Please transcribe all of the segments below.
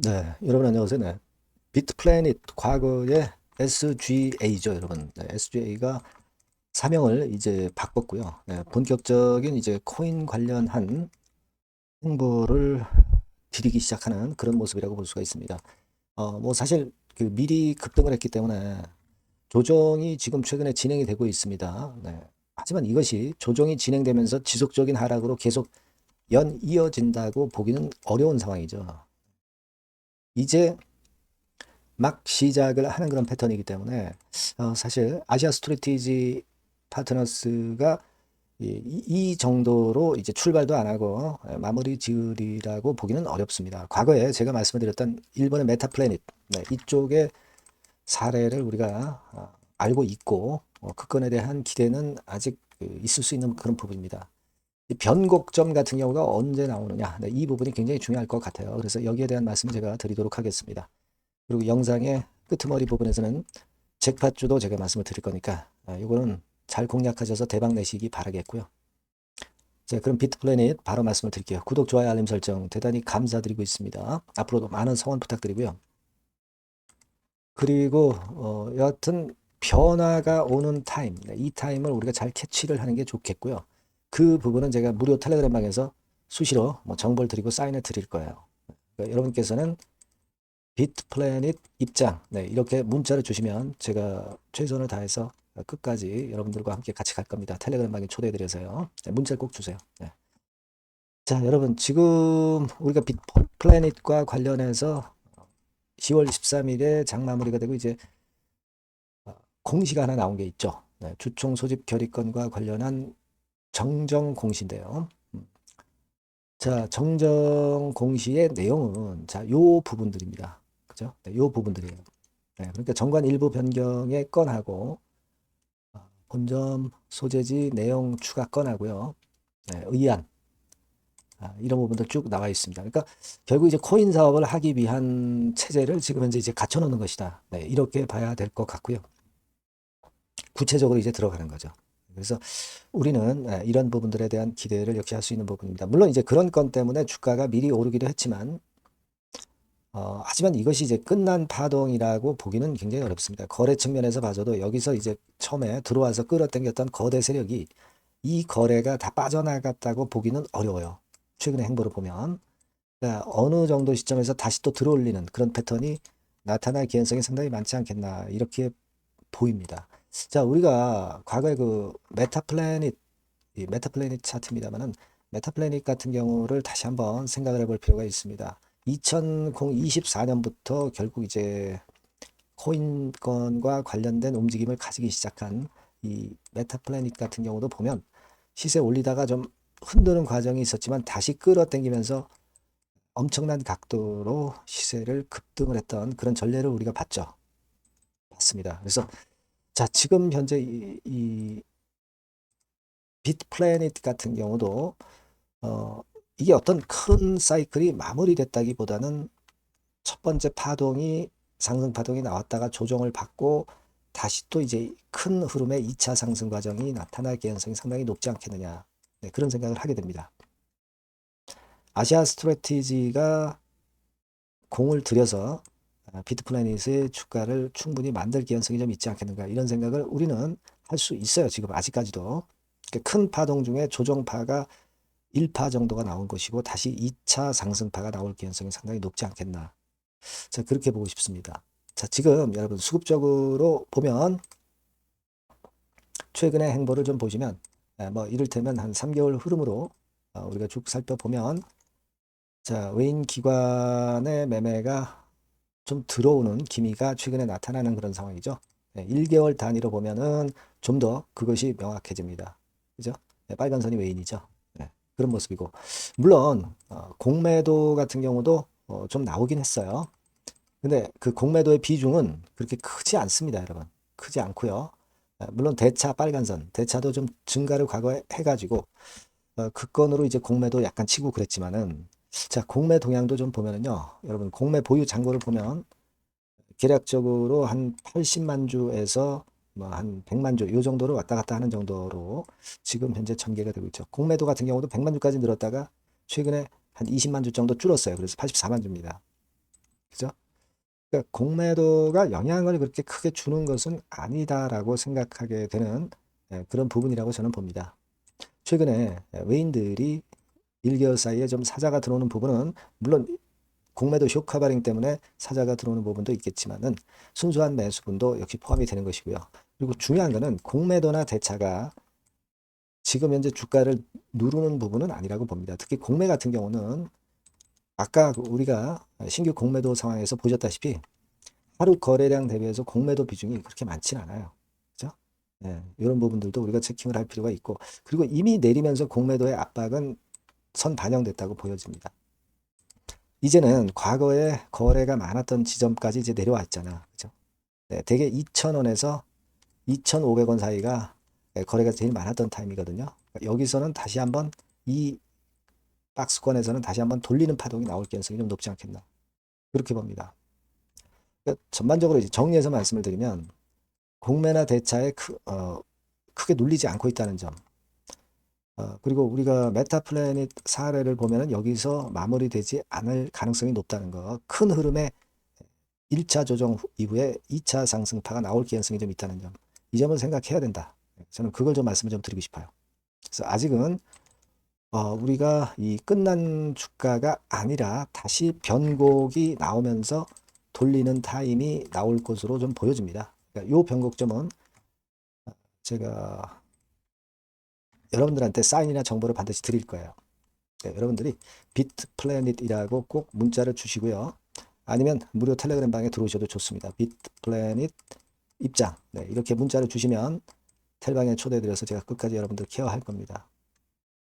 네, 여러분 안녕하세요. 네. 비트플래닛 과거의 SGA죠, 여러분. 네, SGA가 사명을 이제 바꿨고요. 네, 본격적인 이제 코인 관련한 홍보를 들이기 시작하는 그런 모습이라고 볼 수가 있습니다. 뭐 사실 그 미리 급등을 했기 때문에 조정이 지금 최근에 진행이 되고 있습니다. 네. 하지만 이것이 조정이 진행되면서 지속적인 하락으로 계속 이어진다고 보기는 어려운 상황이죠. 이제 막 시작을 하는 그런 패턴이기 때문에 사실 아시아 스트래티지 파트너스가 이 정도로 이제 출발도 안 하고 마무리 지으리라고 보기는 어렵습니다. 과거에 제가 말씀드렸던 일본의 메타플래닛 이쪽의 사례를 우리가 알고 있고 그 건에 대한 기대는 아직 있을 수 있는 그런 부분입니다. 이 변곡점 같은 경우가 언제 나오느냐, 이 부분이 굉장히 중요할 것 같아요. 그래서 여기에 대한 말씀을 제가 드리도록 하겠습니다. 그리고 영상의 끄트머리 부분에서는 잭팟주도 제가 말씀을 드릴 거니까 이거는 잘 공략하셔서 대박 내시기 바라겠고요. 자, 그럼 비트플래닛 바로 말씀을 드릴게요. 구독, 좋아요, 알림 설정 대단히 감사드리고 있습니다. 앞으로도 많은 성원 부탁드리고요. 그리고 여하튼 변화가 오는 타임, 이 타임을 우리가 잘 캐치를 하는 게 좋겠고요. 그 부분은 제가 무료 텔레그램 방에서 수시로 뭐 정보를 드리고 사인해 드릴 거예요. 그러니까 여러분께서는 비트플래닛 입장, 이렇게 문자를 주시면 제가 최선을 다해서 끝까지 여러분들과 함께 같이 갈 겁니다. 텔레그램 방에 초대해드려서요. 문자를 꼭 주세요. 네. 자, 여러분 지금 우리가 비트플래닛과 관련해서 10월 13일에 장마무리가 되고 이제 공시가 하나 나온 게 있죠. 네, 주총 소집 결의권과 관련한 정정 공시인데요. 자, 정정 공시의 내용은 요 부분들입니다. 그죠? 네, 요 부분들이에요. 네, 그러니까 정관 일부 변경의 건하고 본점 소재지 내용 추가 건하고요. 네, 의안 이런 부분들 쭉 나와 있습니다. 그러니까 결국 이제 코인 사업을 하기 위한 체제를 지금 현재 이제 갖춰 놓는 것이다. 네, 이렇게 봐야 될 것 같고요. 구체적으로 이제 들어가는 거죠. 그래서 우리는 이런 부분들에 대한 기대를 역시 할 수 있는 부분입니다. 물론 이제 그런 건 때문에 주가가 미리 오르기도 했지만 하지만 이것이 이제 끝난 파동이라고 보기는 굉장히 어렵습니다. 거래 측면에서 봐서도 여기서 이제 처음에 들어와서 끌어당겼던 거대 세력이 이 거래가 다 빠져나갔다고 보기는 어려워요. 최근의 행보를 보면. 그러니까 어느 정도 시점에서 다시 또 들어올리는 그런 패턴이 나타날 개연성이 상당히 많지 않겠나 이렇게 보입니다. 자, 우리가 과거에 그 메타플래닛, 이 메타플래닛 차트입니다만은 메타플래닛 같은 경우를 다시 한번 생각을 해볼 필요가 있습니다. 2024년부터 결국 이제 코인권과 관련된 움직임을 가지기 시작한 이 메타플래닛 같은 경우도 보면 시세 올리다가 좀 흔드는 과정이 있었지만 다시 끌어당기면서 엄청난 각도로 시세를 급등을 했던 그런 전례를 우리가 봤죠. 봤습니다. 그래서 자, 지금 현재 이 빗플래닛 같은 경우도 어, 이게 어떤 큰 사이클이 마무리됐다기보다는 첫 번째 파동이 상승 파동이 나왔다가 조정을 받고 다시 또 이제 큰 흐름의 2차 상승 과정이 나타날 개연성이 상당히 높지 않겠느냐. 네, 그런 생각을 하게 됩니다. 아시아 스트래티지가 공을 들여서 비트플래닛의 주가를 충분히 만들 개연성이 좀 있지 않겠는가 이런 생각을 우리는 할 수 있어요. 지금 아직까지도. 그러니까 큰 파동 중에 조정파가 1파 정도가 나온 것이고 다시 2차 상승파가 나올 개연성이 상당히 높지 않겠나. 자, 그렇게 보고 싶습니다. 자, 지금 여러분 수급적으로 보면 최근의 행보를 좀 보시면 뭐 이를테면 한 3개월 흐름으로 우리가 쭉 살펴보면 자, 외인 기관의 매매가 좀 들어오는 기미가 최근에 나타나는 그런 상황이죠. 1개월 단위로 보면은 좀 더 그것이 명확해집니다. 그죠? 빨간 선이 외인이죠. 그런 모습이고 물론 공매도 같은 경우도 좀 나오긴 했어요. 근데 그 공매도의 비중은 그렇게 크지 않습니다, 여러분. 크지 않고요. 물론 대차 빨간선, 대차도 좀 증가를 과거에 해가지고 그 건으로 이제 공매도 약간 치고 그랬지만은 자, 공매 동향도 좀 보면은요, 여러분 공매 보유 잔고를 보면 계략적으로 한 80만 주에서 뭐 한 100만 주, 이 정도로 왔다 갔다 하는 정도로 지금 현재 전개가 되고 있죠. 공매도 같은 경우도 100만 주까지 늘었다가 최근에 한 20만 주 정도 줄었어요. 그래서 84만 주입니다. 그죠? 그러니까 공매도가 영향을 그렇게 크게 주는 것은 아니다라고 생각하게 되는 그런 부분이라고 저는 봅니다. 최근에 외인들이 1개월 사이에 좀 사자가 들어오는 부분은 물론 공매도 쇼커버링 때문에 사자가 들어오는 부분도 있겠지만은 순수한 매수분도 역시 포함이 되는 것이고요. 그리고 중요한 거는 공매도나 대차가 지금 현재 주가를 누르는 부분은 아니라고 봅니다. 특히 공매 같은 경우는 아까 우리가 신규 공매도 상황에서 보셨다시피 하루 거래량 대비해서 공매도 비중이 그렇게 많지는 않아요. 그죠? 예, 이런 부분들도 우리가 체킹을 할 필요가 있고, 그리고 이미 내리면서 공매도의 압박은 선 반영됐다고 보여집니다. 이제는 과거에 거래가 많았던 지점까지 이제 내려왔잖아. 그죠? 네, 대개 2,000원에서 2,500원 사이가 거래가 제일 많았던 타임이거든요. 여기서는 다시 한번 이 박스권에서는 다시 한번 돌리는 파동이 나올 가능성이 좀 높지 않겠나. 그렇게 봅니다. 그러니까 전반적으로 이제 정리해서 말씀을 드리면 공매나 대차에 크게 눌리지 않고 있다는 점. 그리고 우리가 메타플래닛 사례를 보면은 여기서 마무리되지 않을 가능성이 높다는 거. 큰 흐름의 1차 조정 이후에 2차 상승파가 나올 가능성이 좀 있다는 점. 이 점을 생각해야 된다. 저는 그걸 좀 말씀을 좀 드리고 싶어요. 그래서 아직은 우리가 이 끝난 주가가 아니라 다시 변곡이 나오면서 돌리는 타임이 나올 것으로 좀 보여집니다. 그러니까 이 변곡점은 제가 여러분들한테 사인이나 정보를 반드시 드릴 거예요. 네, 여러분들이 비트플래닛이라고 꼭 문자를 주시고요. 아니면 무료 텔레그램 방에 들어오셔도 좋습니다. 비트플래닛 입장. 네, 이렇게 문자를 주시면 텔방에 초대드려서 제가 끝까지 여러분들 케어할 겁니다.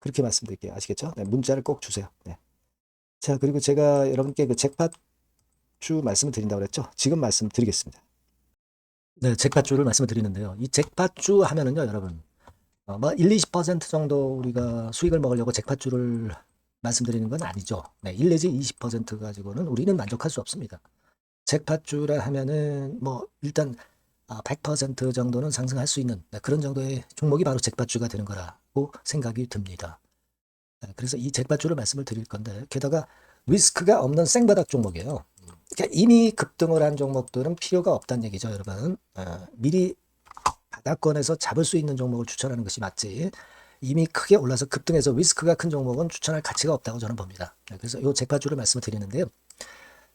그렇게 말씀드릴게요. 아시겠죠? 네, 문자를 꼭 주세요. 네. 자, 그리고 제가 여러분께 그 잭팟주 말씀을 드린다고 그랬죠? 지금 말씀드리겠습니다. 네, 잭팟주를 말씀을 드리는데요. 이 잭팟주 하면은요, 여러분. 뭐 1, 20% 정도 우리가 수익을 먹으려고 잭팟주를 말씀드리는 건 아니죠. 네, 1 내지 20% 가지고는 우리는 만족할 수 없습니다. 잭팟주라 하면은 뭐 일단 100% 정도는 상승할 수 있는 그런 정도의 종목이 바로 잭팟주가 되는 거라고 생각이 듭니다. 그래서 이 잭팟주를 말씀을 드릴 건데 게다가 리스크가 없는 생바닥 종목이에요. 그러니까 이미 급등을 한 종목들은 필요가 없다는 얘기죠, 여러분. 미리 바닥권에서 잡을 수 있는 종목을 추천하는 것이 맞지. 이미 크게 올라서 급등해서 리스크가 큰 종목은 추천할 가치가 없다고 저는 봅니다. 그래서 이 잭팟주를 말씀을 드리는데요.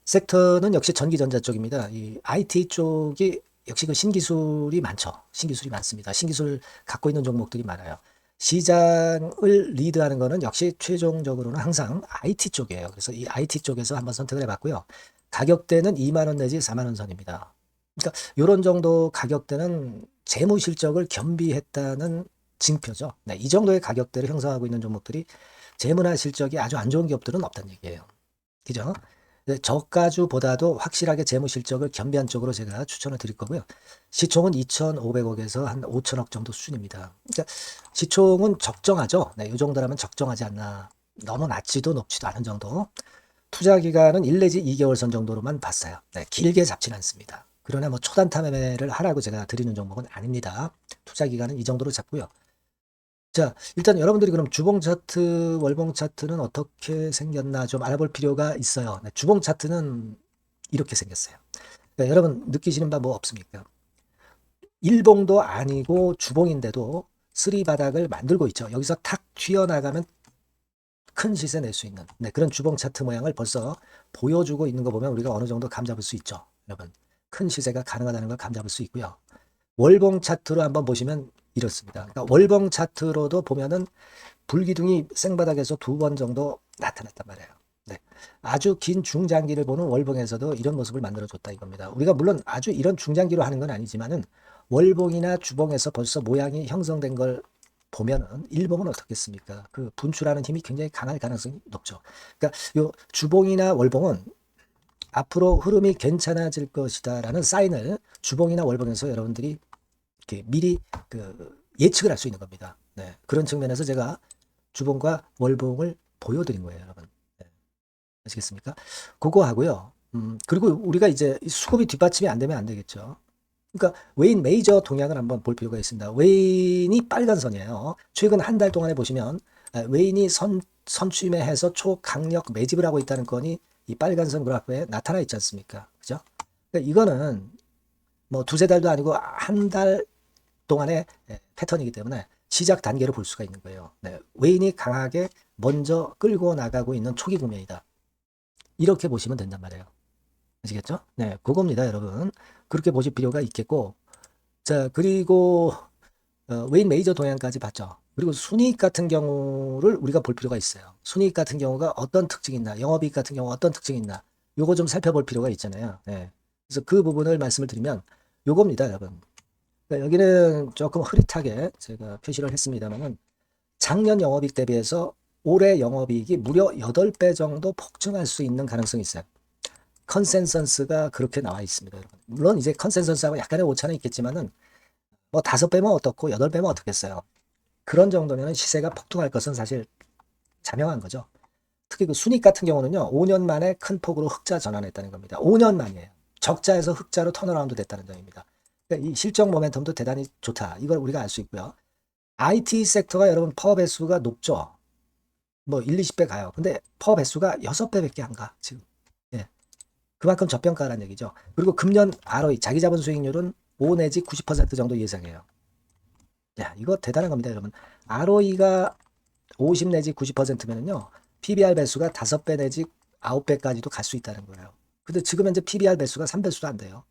섹터는 역시 전기전자 쪽입니다. 이 IT 쪽이 역시 그 신기술이 많죠. 신기술이 많습니다. 신기술 갖고 있는 종목들이 많아요. 시장을 리드하는 거는 역시 최종적으로는 항상 IT 쪽이에요. 그래서 이 IT 쪽에서 한번 선택을 해봤고요. 가격대는 2만 원 내지 4만 원 선입니다. 그러니까 이런 정도 가격대는 재무 실적을 겸비했다는 징표죠. 네, 이 정도의 가격대를 형성하고 있는 종목들이 재무나 실적이 아주 안 좋은 기업들은 없다는 얘기예요. 그죠? 저가주보다도 확실하게 재무 실적을 겸비한 쪽으로 제가 추천을 드릴 거고요. 시총은 2,500억에서 한 5천억 정도 수준입니다. 그러니까 시총은 적정하죠. 네, 이 정도라면 적정하지 않나. 너무 낮지도 높지도 않은 정도. 투자 기간은 1 내지 2개월 선 정도로만 봤어요. 네, 길게 잡지는 않습니다. 그러나 뭐 초단타 매매를 하라고 제가 드리는 종목은 아닙니다. 투자 기간은 이 정도로 잡고요. 자, 일단 여러분들이 그럼 주봉 차트, 월봉 차트는 어떻게 생겼나 좀 알아볼 필요가 있어요. 네, 주봉 차트는 이렇게 생겼어요. 그러니까 여러분 느끼시는 바 뭐 없습니까? 일봉도 아니고 주봉인데도 쓰리 바닥을 만들고 있죠. 여기서 탁 튀어나가면 큰 시세 낼 수 있는 그런 주봉 차트 모양을 벌써 보여주고 있는 거 보면 우리가 어느 정도 감잡을 수 있죠. 여러분, 큰 시세가 가능하다는 걸 감잡을 수 있고요. 월봉 차트로 한번 보시면 이렇습니다. 그러니까 월봉 차트로도 보면은 불기둥이 생바닥에서 2번 정도 나타났단 말이에요. 네. 아주 긴 중장기를 보는 월봉에서도 이런 모습을 만들어줬다 이겁니다. 우리가 물론 아주 이런 중장기로 하는 건 아니지만은 월봉이나 주봉에서 벌써 모양이 형성된 걸 보면은 일봉은 어떻겠습니까? 그 분출하는 힘이 굉장히 강할 가능성이 높죠. 그러니까 요 주봉이나 월봉은 앞으로 흐름이 괜찮아질 것이다라는 사인을 주봉이나 월봉에서 여러분들이 이렇게 미리 예측을 할 수 있는 겁니다. 네, 그런 측면에서 제가 주봉과 월봉을 보여드린 거예요, 여러분. 네, 아시겠습니까? 그거 하고요. 그리고 우리가 이제 수급이 뒷받침이 안 되면 안 되겠죠. 그러니까 웨인 메이저 동향을 한번 볼 필요가 있습니다. 웨인이 빨간 선이에요. 최근 한 달 동안에 보시면 웨인이 선취매해서 초강력 매집을 하고 있다는 건이 이 빨간선 그래프에 나타나 있지 않습니까? 그죠? 그러니까 이거는 뭐 두세 달도 아니고 한 달 동안의 패턴이기 때문에 시작 단계로 볼 수가 있는 거예요. 네, 외인이 강하게 먼저 끌고 나가고 있는 초기 국면이다. 이렇게 보시면 된단 말이에요. 아시겠죠? 네, 그겁니다, 여러분. 그렇게 보실 필요가 있겠고, 자, 그리고 웨인 메이저 동향까지 봤죠. 그리고 순이익 같은 경우를 우리가 볼 필요가 있어요. 순이익 같은 경우가 어떤 특징이 있나, 영업이익 같은 경우 어떤 특징이 있나, 요거 좀 살펴볼 필요가 있잖아요. 네. 그래서 그 부분을 말씀을 드리면 요겁니다, 여러분. 그러니까 여기는 조금 흐릿하게 제가 표시를 했습니다만은 작년 영업이익 대비해서 올해 영업이익이 무려 8배 정도 폭증할 수 있는 가능성이 있어요. 컨센서스가 그렇게 나와 있습니다, 여러분. 물론 이제 컨센서스하고 약간의 오차는 있겠지만은 뭐 5배면 어떻고 8배면 어떻겠어요. 그런 정도면 시세가 폭등할 것은 사실 자명한 거죠. 특히 그 순익 같은 경우는요, 5년 만에 큰 폭으로 흑자 전환했다는 겁니다. 5년 만이에요. 적자에서 흑자로 턴어라운드 됐다는 점입니다. 그러니까 이 실적 모멘텀도 대단히 좋다. 이걸 우리가 알 수 있고요. IT 섹터가 여러분 퍼 배수가 높죠. 뭐 1, 20배 가요. 근데 퍼 배수가 6배밖에 안 가, 지금. 예. 그만큼 저평가라는 얘기죠. 그리고 금년 ROE, 자기 자본 수익률은 5 내지 90% 정도 예상해요. 야, 이거 대단한 겁니다, 여러분. ROE가 50 내지 90%면은요, PBR 배수가 5배 내지 9배까지도 갈 수 있다는 거예요. 근데 지금 현재 PBR 배수가 3배수도 안 돼요.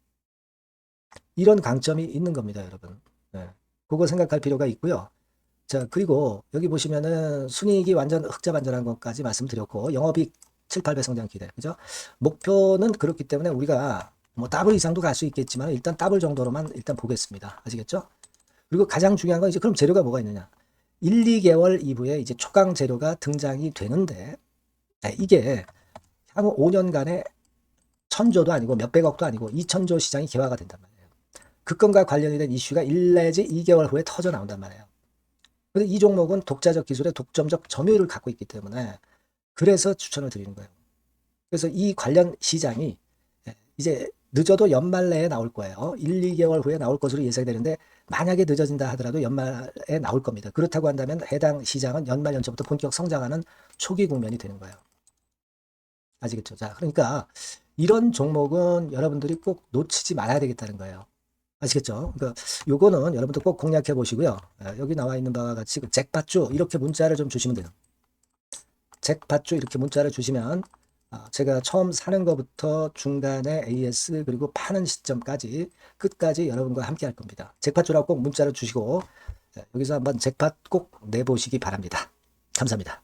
이런 강점이 있는 겁니다, 여러분. 네. 그거 생각할 필요가 있고요. 자, 그리고 여기 보시면은 순이익이 완전 흑자 반전한 것까지 말씀드렸고, 영업이익 7, 8배 성장 기대. 그죠? 목표는 그렇기 때문에 우리가 뭐 더블 이상도 갈 수 있겠지만 일단 더블 정도로만 일단 보겠습니다. 아시겠죠? 그리고 가장 중요한 건 이제 그럼 재료가 뭐가 있느냐? 1, 2개월 이후에 이제 초강 재료가 등장이 되는데, 네, 이게 향후 5년간에 천조도 아니고 몇백억도 아니고 2천조 시장이 개화가 된단 말이에요. 그 건과 관련이 된 이슈가 1 내지 2개월 후에 터져 나온단 말이에요. 근데 이 종목은 독자적 기술의 독점적 점유율을 갖고 있기 때문에 그래서 추천을 드리는 거예요. 그래서 이 관련 시장이 이제 늦어도 연말 내에 나올 거예요. 1, 2개월 후에 나올 것으로 예상되는데 만약에 늦어진다 하더라도 연말에 나올 겁니다. 그렇다고 한다면 해당 시장은 연말 연초부터 본격 성장하는 초기 국면이 되는 거예요. 아시겠죠? 자, 그러니까 이런 종목은 여러분들이 꼭 놓치지 말아야 되겠다는 거예요. 아시겠죠? 그러니까 요거는 여러분들 꼭 공략해 보시고요. 여기 나와 있는 바와 같이 그 잭팟주 이렇게 문자를 좀 주시면 돼요. 잭팟주 이렇게 문자를 주시면 제가 처음 사는 것부터 중간에 AS 그리고 파는 시점까지 끝까지 여러분과 함께 할 겁니다. 잭팟주라고 꼭 문자를 주시고 여기서 한번 잭팟 꼭 내보시기 바랍니다. 감사합니다.